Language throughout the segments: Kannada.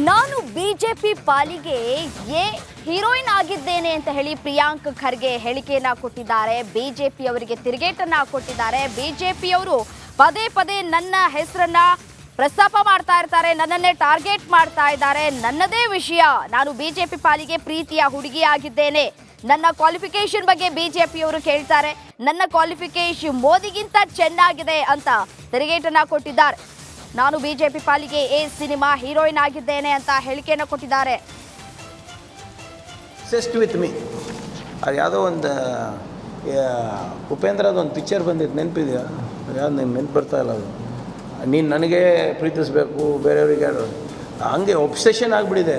ನಾನು ಬಿಜೆಪಿ ಪಾಲಿಗೆ ಹೀರೋಯಿನ್ ಆಗಿದ್ದೇನೆ ಅಂತ ಹೇಳಿ ಪ್ರಿಯಾಂಕ್ ಖರ್ಗೆ ಹೇಳಿಕೆಯನ್ನ ಕೊಟ್ಟಿದ್ದಾರೆ. ಬಿಜೆಪಿ ಅವರಿಗೆ ತಿರುಗೇಟನ್ನ ಕೊಟ್ಟಿದ್ದಾರೆ. ಬಿಜೆಪಿ ಅವರು ಪದೇ ಪದೇ ನನ್ನ ಹೆಸರನ್ನ ಪ್ರಸ್ತಾಪ ಮಾಡ್ತಾ ಇರ್ತಾರೆ, ನನ್ನನ್ನೇ ಟಾರ್ಗೆಟ್ ಮಾಡ್ತಾ ಇದ್ದಾರೆ. ನನ್ನದೇ ವಿಷಯ, ನಾನು ಬಿಜೆಪಿ ಪಾಲಿಗೆ ಪ್ರೀತಿಯ ಹುಡುಗಿ ಆಗಿದ್ದೇನೆ. ನನ್ನ ಕ್ವಾಲಿಫಿಕೇಶನ್ ಬಗ್ಗೆ ಬಿಜೆಪಿ ಅವರು ಕೇಳ್ತಾರೆ. ನನ್ನ ಕ್ವಾಲಿಫಿಕೇಶನ್ ಮೋದಿಗಿಂತ ಚೆನ್ನಾಗಿದೆ ಅಂತ ತಿರುಗೇಟನ್ನ ಕೊಟ್ಟಿದ್ದಾರೆ. ನಾನು ಬಿಜೆಪಿ ಪಾಲಿಗೆ ಸಿನಿಮಾ ಹೀರೋಯಿನ್ ಆಗಿದ್ದೇನೆ ಅಂತ ಹೇಳಿಕೆಯನ್ನು ಕೊಟ್ಟಿದ್ದಾರೆ. ಸೆಸ್ಟ್ ವಿತ್ ಮೀ ಅದು ಯಾವುದೋ ಒಂದು ಉಪೇಂದ್ರದ್ದು ಒಂದು ಪಿಕ್ಚರ್ ಬಂದಿತ್ತು, ನೆನಪಿದೆಯಾ? ಯಾವ್ದು ನಿಮ್ಗೆ ನೆನಪು ಬರ್ತಾ ಇಲ್ಲ. ಅದು ನೀನು ನನಗೆ ಪ್ರೀತಿಸಬೇಕು, ಬೇರೆಯವ್ರಿಗೆ ಯಾರು ಹಂಗೆ ಒಬ್ಸೆಷನ್ ಆಗಿಬಿಟ್ಟಿದೆ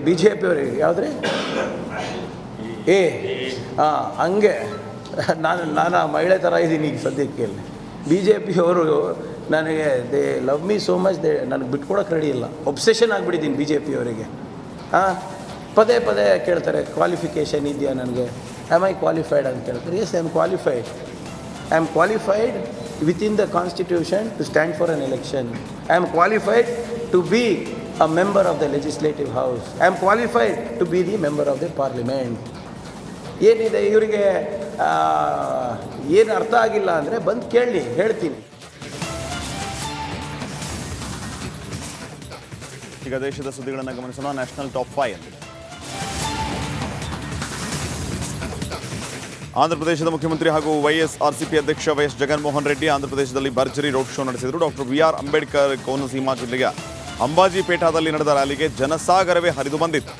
ಬಿ ಜೆ ಪಿಯವರಿಗೆ. ಯಾವುದ್ರಿ ಹಂಗೆ ನಾನು ಮಹಿಳೆ ಥರ ಇದ್ದೀನಿ ಈಗ ಸದ್ಯಕ್ಕೆ. ಬಿ ಜೆ ಪಿಯವರು ನನಗೆ they love me so much, ನನಗೆ ಬಿಟ್ಕೊಡೋಕೆ ರೆಡಿ ಇಲ್ಲ. ಒಬ್ಸೆಷನ್ ಆಗಿಬಿಟ್ಟಿದ್ದೀನಿ ಬಿ ಜೆ ಪಿಯವರಿಗೆ. ಪದೇ ಪದೇ ಕೇಳ್ತಾರೆ ಕ್ವಾಲಿಫಿಕೇಷನ್ ಇದೆಯಾ ನನಗೆ, ಆಮ್ ಐ ಕ್ವಾಲಿಫೈಡ್ ಅಂತ ಕೇಳ್ತಾರೆ. Yes, I am qualified. I am qualified within the constitution to stand for an election. I am qualified to be a member of the legislative house. I am qualified to be the member of the parliament. ಏನಿದೆ ಇವರಿಗೆ ಏನು ಅರ್ಥ ಆಗಿಲ್ಲ ಅಂದರೆ ಬಂದು ಕೇಳಿ, ಹೇಳ್ತೀನಿ. ಈಗ ದೇಶದ ಸುದ್ದಿಗಳನ್ನು ಗಮನಿಸೋಣ. ನ್ಯಾಷನಲ್ ಟಾಪ್ 5 ಆಂಧ್ರಪ್ರದೇಶದ ಮುಖ್ಯಮಂತ್ರಿ ಹಾಗೂ ವೈಎಸ್ಆರ್ಸಿಪಿ ಅಧ್ಯಕ್ಷ ವೈಎಸ್ ಜಗನ್ಮೋಹನ್ ರೆಡ್ಡಿ ಆಂಧ್ರಪ್ರದೇಶದಲ್ಲಿ ಭರ್ಜರಿ ರೋಡ್ ಶೋ ನಡೆಸಿದರು. ಡಾಕ್ಟರ್ ಬಿಆರ್ ಅಂಬೇಡ್ಕರ್ ಕೋನಸೀಮಾ ಜಿಲ್ಲೆಯ ಅಂಬಾಜಿಪೇಟದಲ್ಲಿ ನಡೆದ ರ್ಯಾಲಿಗೆ ಜನಸಾಗರವೇ ಹರಿದು ಬಂದಿತ್ತು.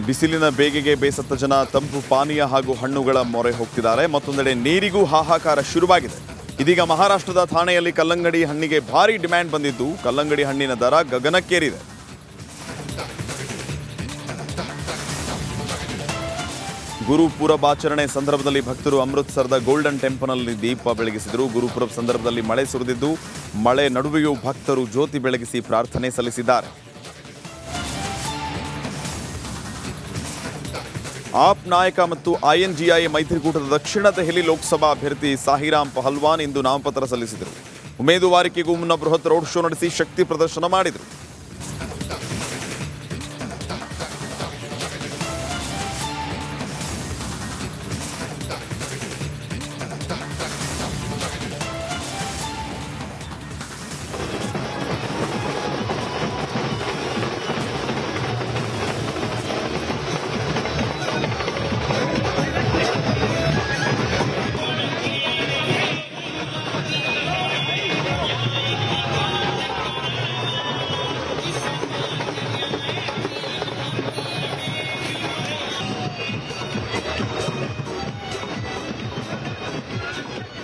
ಬಿಸಿಲಿನ ಬೇಗೆಗೆ ಬೇಸತ್ತ ಜನ ತಂಪು ಪಾನೀಯ ಹಾಗೂ ಹಣ್ಣುಗಳ ಮೊರೆ ಹೋಗ್ತಿದ್ದಾರೆ. ಮತ್ತೊಂದೆಡೆ ನೀರಿಗೂ ಹಾಹಾಕಾರ ಶುರುವಾಗಿದೆ. ಇದೀಗ ಮಹಾರಾಷ್ಟ್ರದ ಥಾಣೆಯಲ್ಲಿ ಕಲ್ಲಂಗಡಿ ಹಣ್ಣಿಗೆ ಭಾರಿ ಡಿಮ್ಯಾಂಡ್ ಬಂದಿದ್ದು, ಕಲ್ಲಂಗಡಿ ಹಣ್ಣಿನ ದರ ಗಗನಕ್ಕೇರಿದೆ. ಗುರುಪುರಬ್ ಆಚರಣೆ ಸಂದರ್ಭದಲ್ಲಿ ಭಕ್ತರು ಅಮೃತ್ಸರದ ಗೋಲ್ಡನ್ ಟೆಂಪಲ್ನಲ್ಲಿ ದೀಪ ಬೆಳಗಿಸಿದರು. ಗುರುಪುರಬ್ ಸಂದರ್ಭದಲ್ಲಿ ಮಳೆ ಸುರಿದಿದ್ದು, ಮಳೆ ನಡುವೆಯೂ ಭಕ್ತರು ಜ್ಯೋತಿ ಬೆಳಗಿಸಿ ಪ್ರಾರ್ಥನೆ ಸಲ್ಲಿಸಿದ್ದಾರೆ. ಆಪ್ ನಾಯಕ ಮತ್ತು ಐಎನ್ಜಿಐ ಮೈತ್ರಿಕೂಟದ ದಕ್ಷಿಣ ದೆಹಲಿ ಲೋಕಸಭಾ ಅಭ್ಯರ್ಥಿ ಸಾಹಿರಾಮ್ ಪಹಲ್ವಾನ್ ಇಂದು ನಾಮಪತ್ರ ಸಲ್ಲಿಸಿದರು. ಉಮೇದುವಾರಿಕೆಗೂ ಮುನ್ನ ಬೃಹತ್ ರೋಡ್ ಶೋ ನಡೆಸಿ ಶಕ್ತಿ ಪ್ರದರ್ಶನ ಮಾಡಿದರು.